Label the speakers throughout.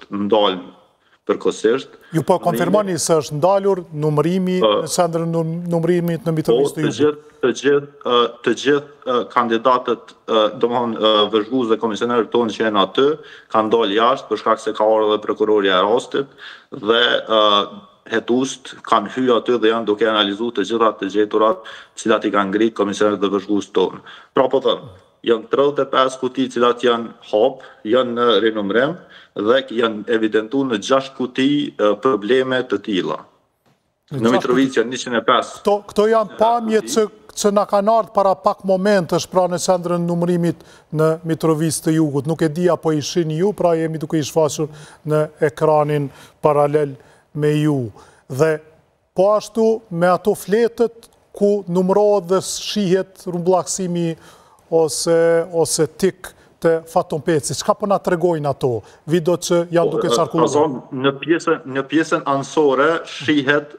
Speaker 1: është ndalë përkohësisht.
Speaker 2: Ju po konfirmoni se është ndalur numërimi në qendrën numërimit në Mitrovica të Jugut?
Speaker 1: Të gjithë kandidatët, domthonë vëzhgues dhe komisionerët tonë që janë aty, kanë dalë jashtë për shkak se ka ardhur edhe prokurori e rastit dhe hetust kanë hyrë aty dhe janë duke analizuar të gjitha të gjeturat cilat i kanë ngritë komisionerët dhe vëzhgues tonë. Pra po them, janë 35 kuti cilat janë hap, janë në rinumrim dhe janë evidentuar në 6 kuti probleme të tilla. Në Mitrovica janë 105.
Speaker 2: Këto janë pamje që na kanë ardhur para pak momentësh pra në qendrën numërimit në Mitrovica të Jugut. Nuk e di apo i shihni ju, pra jemi duke i shfaqur në ekranin paralel me ju. Dhe po ashtu me ato fletët ku numërohet dhe shihet rrumbullaksimi ose tik të Faton Peci. Çka po na tregojnë ato? Video që janë duke qarkulluar.
Speaker 1: Në pjesën anësore shihet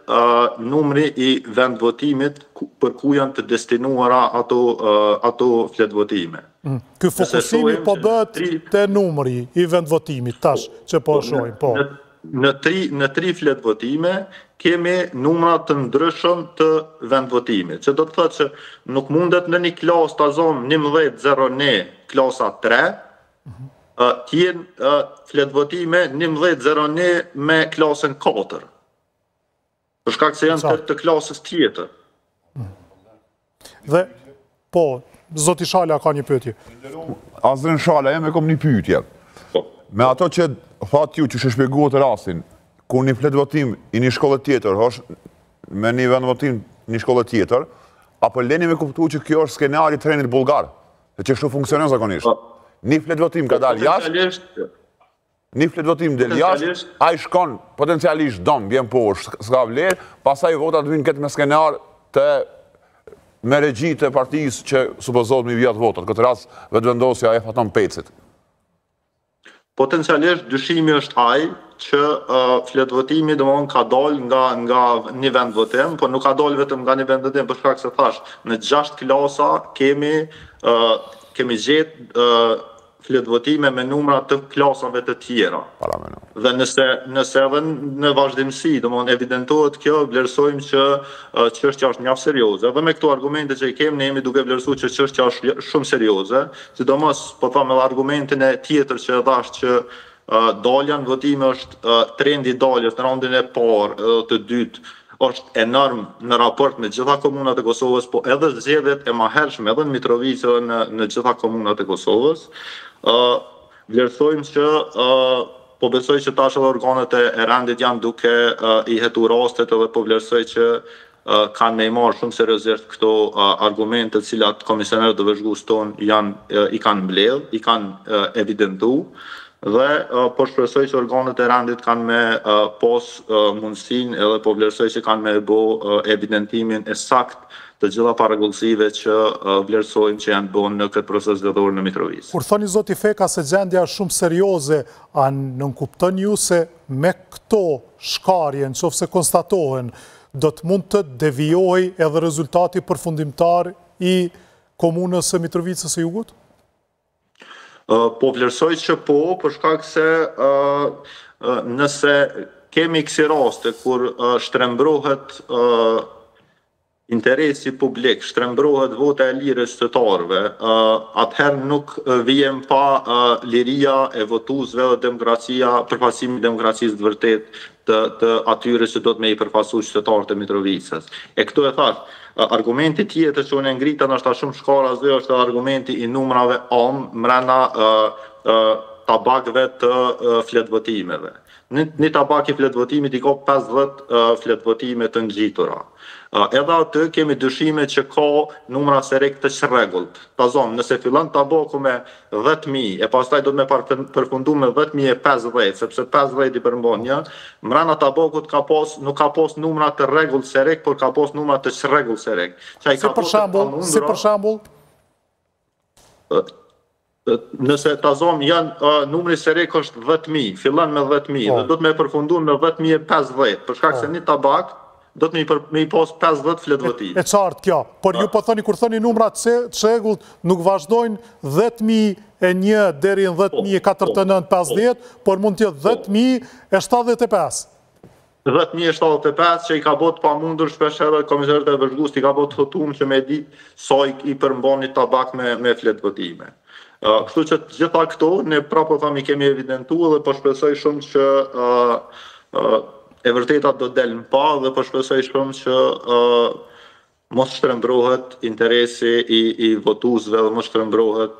Speaker 1: numri i vendvotimit për ku janë të destinuara ato fletvotime.
Speaker 2: Ky fokusimi po bëhet te numri i vendvotimit tash që po shohim, po.
Speaker 1: Në tri fletvotime kemi numra të ndryshëm të vendvotimit, që do të thotë që nuk mundet në një klasë të zonë 11-0 klasa 3, tjenë fletvotime 11-0 me klasën 4, për shkak se janë të klasës tjetër.
Speaker 2: Dhe, po, Zoti Shala ka një pyetje.
Speaker 3: Azrin Shala, jam e kom një pyetje. Me ato që thatë ju që shpjeguat rastin, ku një fletvotim i një shkollë tjetër, është me një vendvotim një shkollë tjetër, apo leni me kuptu që kjo është skenari i trenit bulgar, dhe që kështu funksionon zakonisht. Një fletvotim ka dalë jashtë, një fletvotim del jashtë, a i shkon potencialisht dom, bjen poshtë, s'ka vlerë, pasaj votat vinë këtë me skenar me regji të partijës që supozot mi vjatë votat, këtë rast vetëvendosja e Faton Pecit.
Speaker 1: Potencialisht dyshimi është ai që fletvotimi domthonë ka dalë nga një vendvotim, por nuk ka dalë vetëm nga një vendvotim, për shkak se thash, në 6 klasa kemi gjetë fletvotime me numra të klasave të tjera. Dhe nëse edhe në vazhdimsi, domthonë evidentohet kjo, vlerësojmë që çështja është mjaft serioze. Dhe me këto argumente që i kemi, ne jemi duke vlerësuar që çështja është shumë serioze, sidomos po them edhe argumentin e tjetër që dhash që dalja në votime është trendi i daljes në raundin e parë, të dytë, është enorm në raport me gjitha komunat e Kosovës, po edhe zgjedhjet e mahershme edhe në Mitrovica në gjitha komunat e Kosovës. Vlerësojmë që po besoj që tash edhe organet e rendit janë duke i hetu rastet edhe po vlerësoj që kanë me i marrë shumë seriozisht këto argumente të cilat komisionerët dhe vëzhgues tonë i kanë mbledh, i kanë evidentu dhe po shpresoj që organet e rendit kanë me pos mundësin edhe po vlerësoj që kanë me bo evidentimin e sakt të gjitha paragullësive që vlerësojmë që janë bënë në këtë proces zgjedhor në Mitrovica.
Speaker 2: Kur thoni Zoti Feka se gjendja është shumë serioze, a nënkupton ju se me këto shkarje, nëse konstatohen, do të mund të devijojë edhe rezultati përfundimtar i komunës së Mitrovicës së Jugut?
Speaker 1: Po vlerësoj që po, për shkak se nëse kemi kësi raste kur shtrembrohet interesi publik, shtrembrohet vota e lirë e qytetarëve, atëherë nuk vijem pa liria e votuesve dhe demokracia, përfaqësimi i demokracisë të vërtet të atyre që do të me i përfasu qytetarët e Mitrovicës. E këtu e thash, argumenti tjetër që unë ngrita nështë shumë shkara zë është argumenti i numrave mrena tabakve të fletvotimeve. Një tabak i fletvotimit i ka 50 fletvotime të ngjitura. Edhe aty kemi dyshime që ka numra serek të çrregullt. Ta zonë, nëse fillon tabaku me 10.000 e pastaj do të me përfundu me 10.050, sepse 50 i përmbon një, mrena tabakut nuk ka pas numra të rregullt serek, por ka pas numra të çrregullt serek.
Speaker 2: Si për shembull?
Speaker 1: Nëse ta zonë numri serek është 10.000, fillon me 10.000 dhe do të me përfundu me 10.050, për shkak se një tabak do të mi pas 50 fletvotime.
Speaker 2: E qartë kjo, por ju po thoni, kur thoni numrat çrregullt, nuk vazhdojnë 10.001 deri në 10.450, por mund të jetë 10.075.
Speaker 1: 10.075 që i ka bot pa mundur shpesh edhe komisarët e vëzhgues i ka bot thotum që me ditë sa i përmbani tabak me fletvotime. Kështu që gjitha këto, ne prapo thami kemi evidentuar dhe po shpresoj shumë që e vërteta do del në pa dhe po shpresoj shumë që mos shtrembrohet interesi i votuesve dhe mos shtrembrohet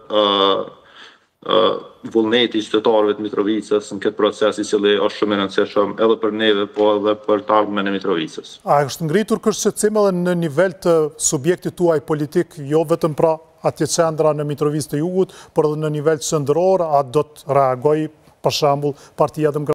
Speaker 1: vullneti i qytetarëve të Mitrovicës në këtë proces i cili është shumë i rëndësishëm edhe për neve, po edhe për të ardhmen e Mitrovicës.
Speaker 2: A është ngritur kërshëtësim edhe në nivel të subjektit tuaj politik, jo vetëm pra atje qendra në Mitrovicë të Jugut, por edhe në nivel qendror, a do të reagoj për shembull Partia Demokratike?